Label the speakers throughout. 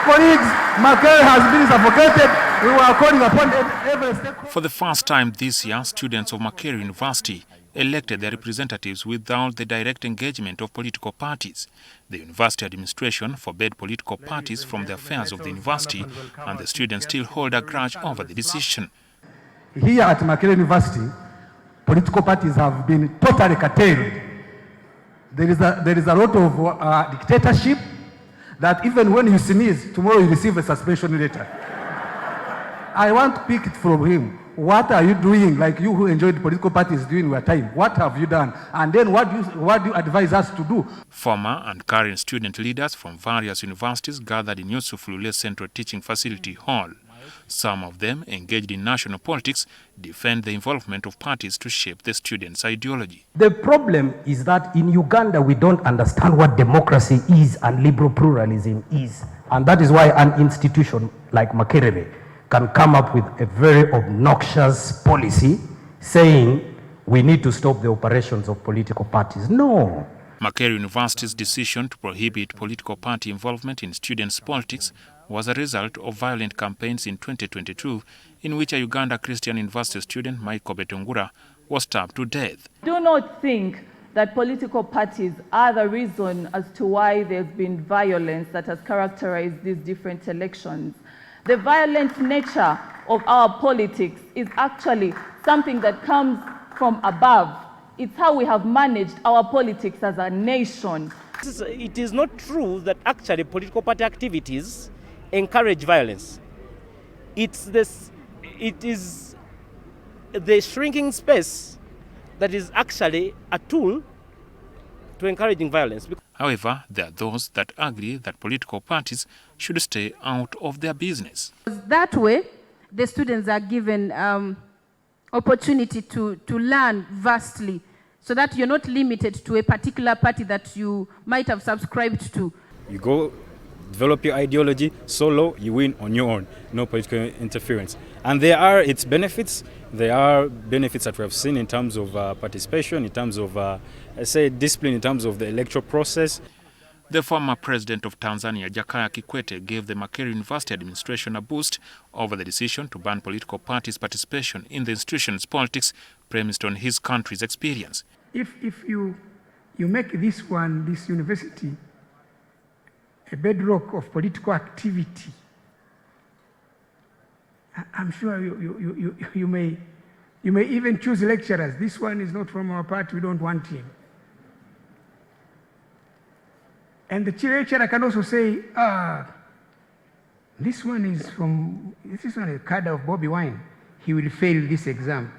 Speaker 1: colleagues, Makerere has been suffocated. We were calling upon every stakeholder.
Speaker 2: For the first time this year, students of Makerere University elected their representatives without the direct engagement of political parties. The university administration forbade political parties from the affairs of the university, and the students still hold a grudge over the decision.
Speaker 1: Here at Makerere University, political parties have been totally curtailed. There is a lot of dictatorship, that even when you sneeze, tomorrow you receive a suspension letter. I want to pick it from him. What are you doing, like you who enjoyed political parties during your time? What have you done? And then what do you advise us to do?
Speaker 2: Former and current student leaders from various universities gathered in Yusuf Lule Central Teaching Facility Hall. Some of them, engaged in national politics, defend the involvement of parties to shape the students' ideology.
Speaker 3: The problem is that in Uganda we don't understand what democracy is and liberal pluralism is. And that is why an institution like Makerere can come up with a very obnoxious policy saying we need to stop the operations of political parties. No.
Speaker 2: Makerere University's decision to prohibit political party involvement in students' politics was a result of violent campaigns in 2022 in which a Uganda Christian University student, Michael Betungura, was stabbed to death.
Speaker 4: Do not think that political parties are the reason as to why there's been violence that has characterized these different elections. The violent nature of our politics is actually something that comes from above. It's how we have managed our politics as a nation.
Speaker 5: It is not true that actually political party activities encourage violence. It is the shrinking space that is actually a tool to encouraging violence.
Speaker 2: However, there are those that agree that political parties should stay out of their business.
Speaker 6: That way, the students are given opportunity to learn vastly, so that you're not limited to a particular party that you might have subscribed to.
Speaker 7: You go develop your ideology solo, you win on your own, no political interference. And there are its benefits. There are benefits that we have seen in terms of participation, in terms of, discipline, in terms of the electoral process.
Speaker 2: The former president of Tanzania, Jakaya Kikwete, gave the Makerere University administration a boost over the decision to ban political parties' participation in the institution's politics, premised on his country's experience.
Speaker 8: If you make this university, a bedrock of political activity, I'm sure you may even choose lecturers. This one is not from our party, we don't want him. And the lecturer can also say, this one is a cadre of Bobby Wine. He will fail this exam.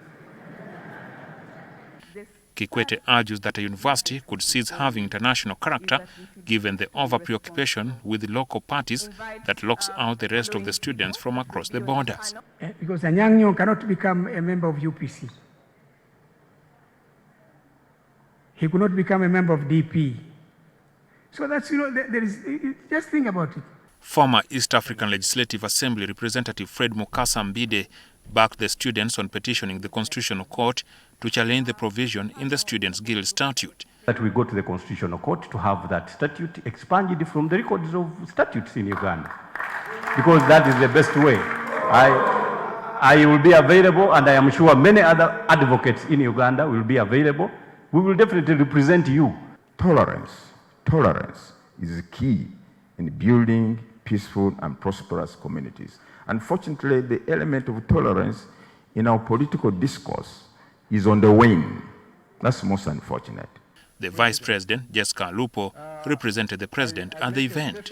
Speaker 2: Kikwete argues that a university could cease having international character given the over-preoccupation with local parties that locks out the rest of the students from across the borders.
Speaker 8: Because ONYANGO cannot become a member of UPC. He could not become a member of DP. So that's, there is, just think about it.
Speaker 2: Former East African Legislative Assembly Representative Fred Mukasa Mbide backed the students on petitioning the Constitutional Court to challenge the provision in the Students' Guild statute.
Speaker 9: That we go to the Constitutional Court to have that statute expunged from the records of statutes in Uganda. Because that is the best way. I will be available, and I am sure many other advocates in Uganda will be available. We will definitely represent you.
Speaker 10: Tolerance is key in building peaceful and prosperous communities. Unfortunately, the element of tolerance in our political discourse is on the wane. That's most unfortunate.
Speaker 2: The Vice President, Jessica Lupo, represented the President at the event.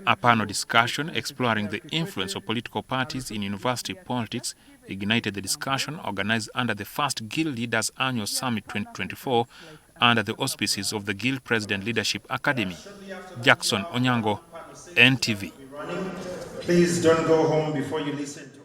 Speaker 2: A panel discussion exploring the influence of political parties in university politics ignited the discussion organized under the first Guild Leaders Annual Summit 2024 under the auspices of the Guild President Leadership Academy. Jackson ONYANGO, NTV.
Speaker 11: Please don't go home before you listen to